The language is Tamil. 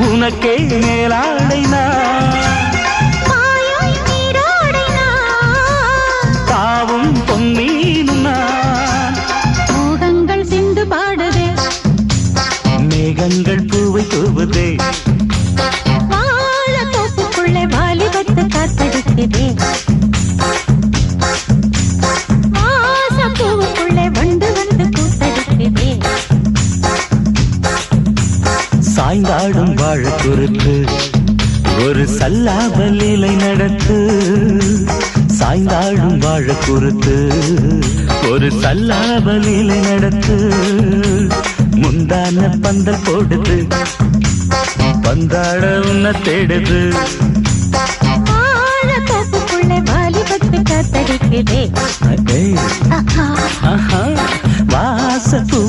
உனக்கே மேலாடைனா பாவும் பொன்னீனும் நான். மோகங்கள் சிந்து பாடுதே, மேகங்கள் பூவை தூவுதே, வாழ தோப்புக்குள்ளே வாலிபத்து காத்தடிக்குதே, வாச பூவுக்குள்ளே வண்டு வந்து கூத்தடிக்குதே. சாய்ந்தாடும் வாழ குறுத்து ஒரு சல்லாபல் இலை நடத்து. சாய்ந்தாடும் வாழ குறுத்து ஒரு சல்லாபல் இலை நடத்து. முந்தான பந்தல் போடுது, பந்தாட உன்ன தேடுது. வாழ தோப்புக்குள்ளே வாலிபத்து காத்தடிக்குதே. வாச பூ